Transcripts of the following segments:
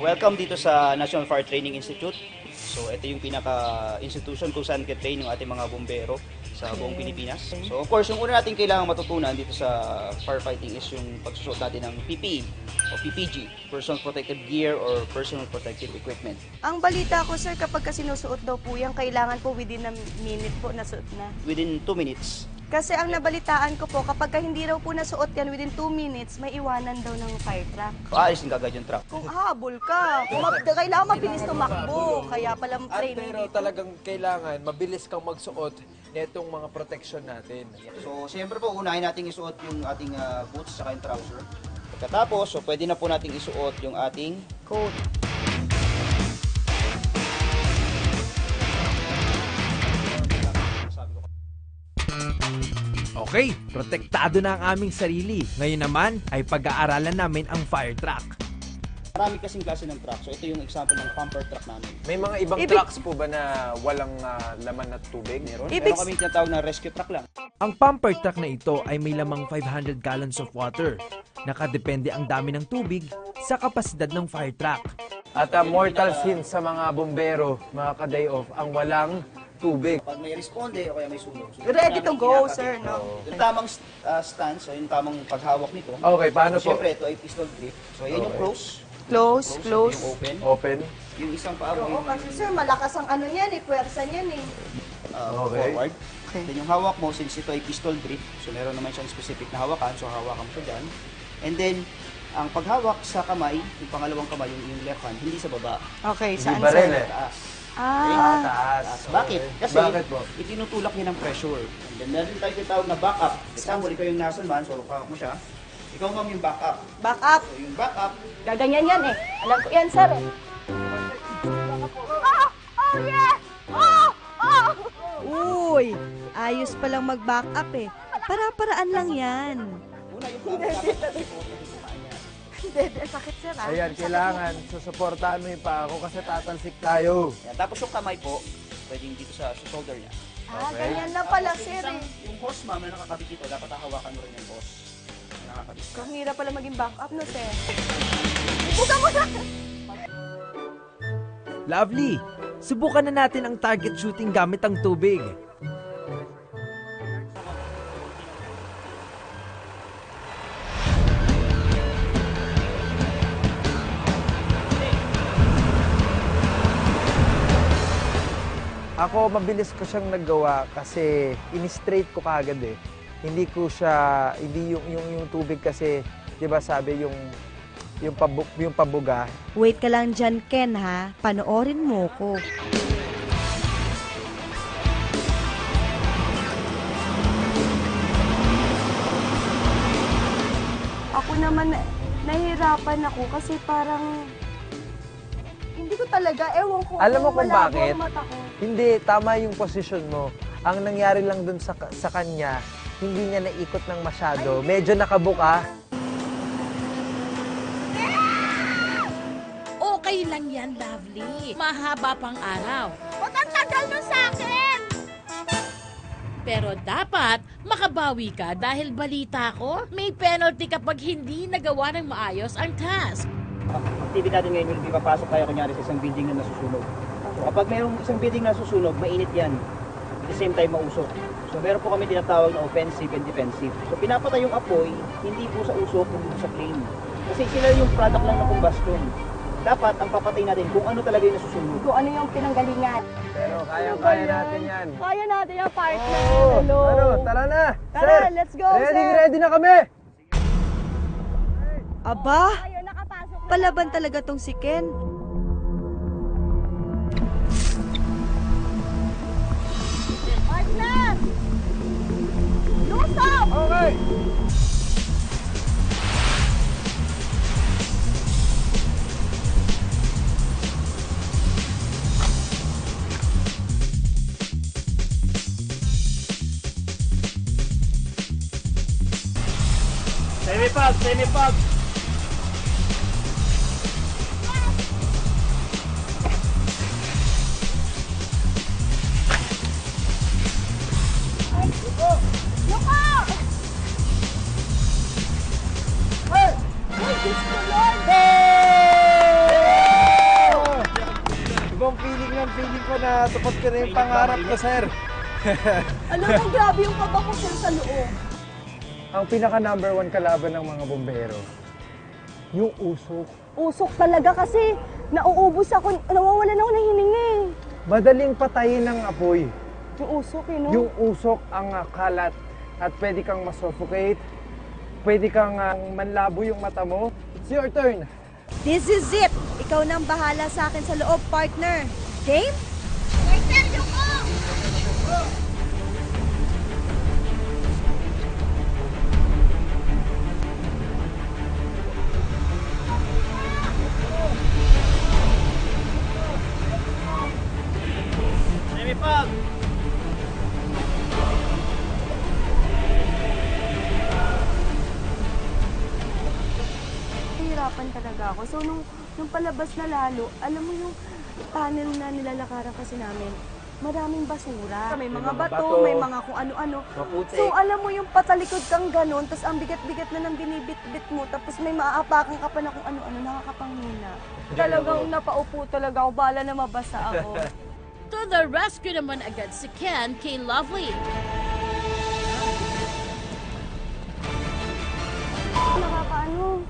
Welcome dito sa National Fire Training Institute. So ito yung pinaka-institution kung saan get-train yung ating mga bombero sa buong Pilipinas. So of course, yung una natin kailangan matutunan dito sa firefighting is yung pagsusuot natin ng PPE o PPG, Personal Protective Gear or Personal Protective Equipment. Ang balita ko, sir, kapag sinusuot daw po yan, kailangan po within a minute po nasuot na. Within 2 minutes. Kasi ang nabalitaan ko po, kapag hindi raw po nasuot yan within 2 minutes, may iwanan daw ng fire truck. Aalisin ka agad yung truck. Kung habol ka, kailangan mabilis tumakbo. Kaya pala training Pero dito. talagang kailangan mabilis kang magsuot nitong mga protection natin. So siyempre po, unahin natin isuot yung ating boots sa yung trouser. Pagkatapos, so pwede na po natin isuot yung ating Coat. Okay, protektado na ang aming sarili. Ngayon naman ay pag-aaralan namin ang fire truck. Marami kasing klase ng truck. So ito yung example ng pumper truck namin. May mga ibang trucks po ba na walang laman na tubig? Meron Ibig- kami tinatawag na rescue truck lang. Ang pumper truck na ito ay may lamang 500 gallons of water. Nakadepende ang dami ng tubig sa kapasidad ng fire truck. At mortal sin sa mga bombero, mga ka-day off, ang walang tubig. Pag may responde o kaya may sunog. So, Ready to namin go, kinakapit. sir, no? Yung tamang stance, o yung tamang paghawak nito. Okay, paano po? Siyempre, ito ay pistol grip. So, yan yung close. Close, close. Yung open. Open. Yung isang paa mo Oo, yung kasi sir, malakas ang ano niyan eh, puwersa niyan eh. Okay. forward. Okay. Then yung hawak mo, since ito ay pistol grip, so meron naman siyang specific na hawakan, so hawakan mo siya dyan. And then, ang paghawak sa kamay, yung pangalawang kamay, yung left hand, hindi sa baba. Okay, Hindi saan ba rin sir? eh? Taas. Ah, Taas. Bakit? Okay. Kasi Bakit po? itinutulak niya ng pressure. And then meron tayong tinatawag na backup. Example, ikaw yung nasa man, so hawak mo siya. Ikaw ma'am yung backup. back up. So yung backup, Gaganyan yan eh. Alam ko yan, sir. Uy, ayos palang mag-back up eh. Para-paraan lang yan. una yung backup. Hindi, sakit sir ah. Ayan, kailangan susuportahan mo yung paa ko kasi tatalsik tayo. Yan. Tapos yung kamay po, pwedeng dito sa shoulder niya. Ah, Okay. ganyan lang pala Tapos sir yung eh. Yung hose ma'am na nakakabit dito, dapat hawakan mo rin yung hose. Nakakabit. Ang hirap pala maging back up no sir. Buka mo na! Lovely! Subukan na natin ang target shooting gamit ang tubig. Ako, mabilis ko siyang naggawa kasi in-straight ko kagad eh. Hindi ko siya, hindi yung tubig kasi, di ba sabi yung pabuga. Wait ka lang dyan, Ken ha. Panoorin mo ko. Ako naman, nahihirapan ako kasi parang hindi ko talaga, ewan ko. Alam mo kung malabo bakit? ang mata ko. Hindi, tama yung posisyon mo. Ang nangyari lang dun sa kanya, hindi niya naikot ng masyado. Medyo nakabuka. Okay lang yan, Lovely. Mahaba pang araw. Huwag ang tagal nun sa akin! Pero dapat makabawi ka dahil balita ko, may penalty kapag hindi nagawa ng maayos ang task. Activity natin ngayon will be papasok tayo kunyari sa isang building na nasusunog. So, kapag mayroong isang building na nasusunog, mainit yan. At the same time, mausok. So meron po kami tinatawag na offensive and defensive. So pinapatay yung apoy, hindi po sa usok, kundi sa flame. Kasi sila yung product lang ng combustion. Dapat ang papatay natin kung ano talaga yung nasusunog. Kung ano yung pinanggalingan. Pero kaya natin yan. Kaya natin yung partner. Oo. Hello. Ano, tara na. Tara, Sir, let's go, ready, sir. ready na kami. Aba, Ayun, nakapasok na. palaban talaga tong si Ken. Partner! Lusok! Okay. Semi-pub! Semi-pub! Uy, Diyos ko, Lord! ko na tupad ko na yung pangarap ko, sir. Alam mo, grabe yung kaba ko sir sa loob. Ang pinaka number 1 kalaban ng mga bombero, yung usok. Usok talaga kasi nauubos ako, nawawalan ako ng hininga eh. Madaling patayin ng apoy. Yung usok eh, no? Yung usok ang kalat at pwede kang masuffocate, pwede kang manlabo yung mata mo. It's your turn. This is it. Ikaw nang bahala sa akin sa loob, partner. Game? Semipag! Nahihirapan talaga ako. So, nung palabas na lalo, alam mo yung tunnel na nilalakaran kasi namin, maraming basura. May mga bato, may mga kung ano-ano. Maputik. So, alam mo yung patalikod kang ganun, tapos ang bigat-bigat na ng binibit-bit mo, tapos may maaapakan ka pa na kung ano-ano, nakakapanghina. Talagang napaupo talaga ako, bala na mabasa ako. To the rescue naman agad si Ken kay Lovely. Nakakaano,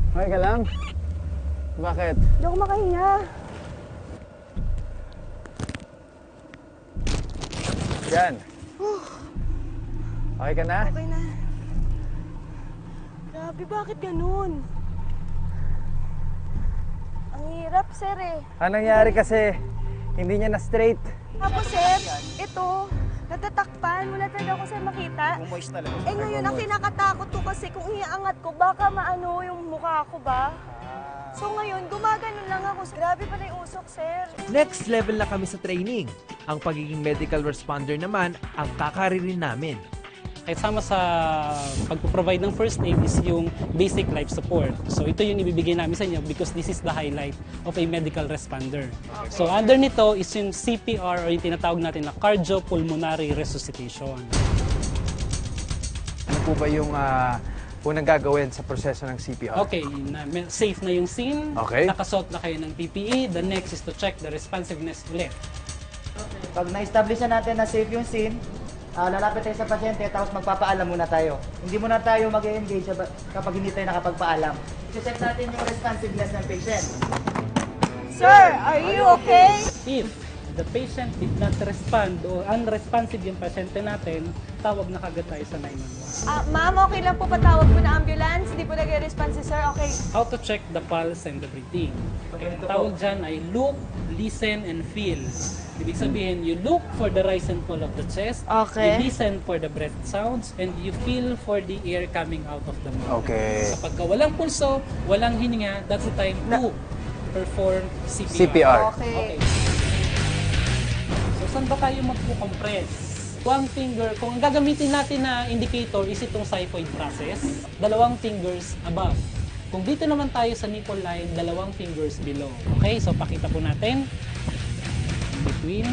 Okay ka lang? Bakit? hindi ako makahinga. Yan. Okay ka na? Okay na. Grabe, bakit ganun? Ang hirap, sir eh. Ang nangyari kasi, hindi niya na straight. Tapos, sir, ito, natatakpan. Wala talaga ako, sir, makita. Moist talaga. Eh ngayon, ang kinakatakot ko kasi kung iaangat ko, baka maano yung mukha ko ba? So ngayon, gumaganon lang ako. Grabe pa na yung usok, sir. Next level na kami sa training. Ang pagiging medical responder naman ang kakaririn namin. Kasama sa pagpo-provide ng first aid is yung basic life support. So ito yung ibibigay namin sa inyo because this is the highlight of a medical responder. So under nito is yung CPR or yung tinatawag natin na cardiopulmonary resuscitation. Ano po ba yung unang gagawin sa proseso ng CPR? Okay, safe na yung scene, Okay. nakasuot na kayo ng PPE. The next is to check the responsiveness ulit. Pag na-establish na natin na safe yung scene, lalapit tayo sa pasyente tapos magpapaalam muna tayo. Hindi muna tayo mag-engage kapag hindi tayo nakapagpaalam. I-check natin yung responsiveness ng patient. Sir, are you okay? If the patient did not respond o unresponsive yung pasyente natin, tawag na kagad tayo sa 911. Ma'am, okay lang po patawag po na ambulance? Hindi po nag-response si sir, okay? How to check the pulse and the breathing. Ang tawag dyan ay look, listen, and feel. Ibig sabihin, you look for the rise and fall of the chest, Okay. you listen for the breath sounds, and you feel for the air coming out of the mouth. Okay. Kapag walang pulso, walang hininga, that's the time to perform CPR. CPR. Okay. So, saan ba tayo magpo-compress? One finger, kung ang gagamitin natin na indicator is itong xiphoid process, 2 fingers above. Kung dito naman tayo sa nipple line, 2 fingers below. Okay, so pakita po natin. In between.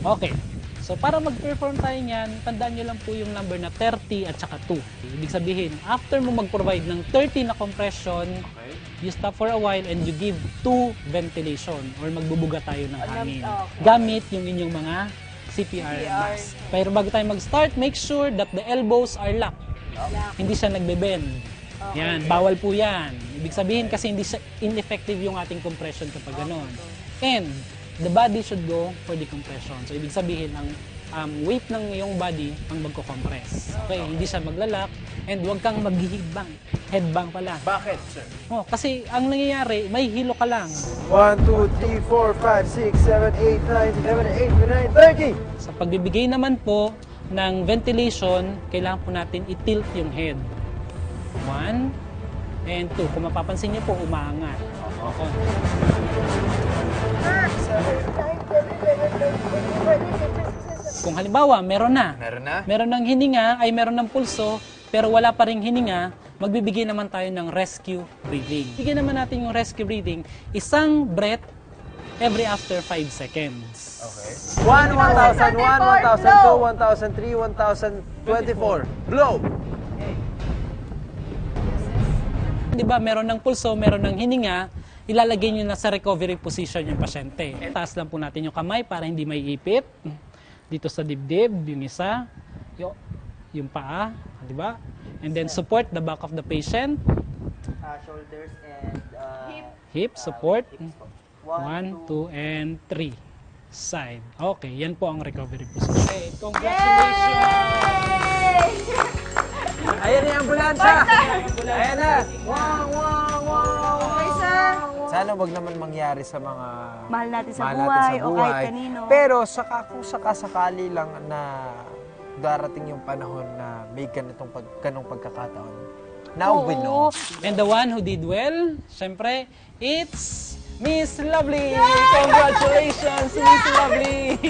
Okay. So para mag-perform tayo niyan, tandaan nyo lang po yung number na 30 at saka 2. Ibig sabihin, after mo mag-provide ng 30 na compression, you stop for a while and you give 2 ventilation or magbubuga tayo ng hangin. Gamit yung inyong mga CPR mask. Pero bago tayo mag-start, make sure that the elbows are locked. Hindi siya nagbe-bend. Yan, bawal po yan. Ibig sabihin kasi hindi siya ineffective yung ating compression kapag gano'n. And the body should go for the compression. So ibig sabihin ang weight ng iyong body ang magko-compress. Okay, hindi siya maglalak and huwag kang mag-headbang. Headbang pala. Bakit, sir? Oh, kasi ang nangyayari, may hilo ka lang. 1, 2, 3, 4, 5, 6, 7, 8, 9, 11, 8, 9, 30! Sa pagbibigay naman po ng ventilation, kailangan po natin i-tilt yung head. 1 and 2. Kung mapapansin niyo po, umaangat. Okay. Kung halimbawa, meron na. Meron na? Meron ng hininga, ay meron ng pulso, pero wala pa ring hininga, magbibigay naman tayo ng rescue breathing. Bigyan naman natin yung rescue breathing, isang breath every after 5 seconds. Okay. 1, 1,000, 1, 1,000, 2, 1,003, 1,024. Blow! Di ba, meron ng pulso, meron ng hininga, ilalagay nyo na sa recovery position yung pasyente. Taas lang po natin yung kamay para hindi maiipit. Dito sa dibdib, yung isa, yung paa, di ba? And then support the back of the patient. Shoulders and Hip support. hips po. 1, 2, and 3. Side. Okay, yan po ang recovery position. Okay, congratulations! Ayan na yung ambulansya! Ayan na! Okay, sir. Sana wag naman mangyari sa mga Mahal natin sa mahal buhay natin sa o buhay. kahit kanino. Pero kung sakasakali lang na darating yung panahon na may ganong pagkakataon. Now we know. And the one who did well, syempre, it's Miss Lovely! Congratulations, Miss Lovely!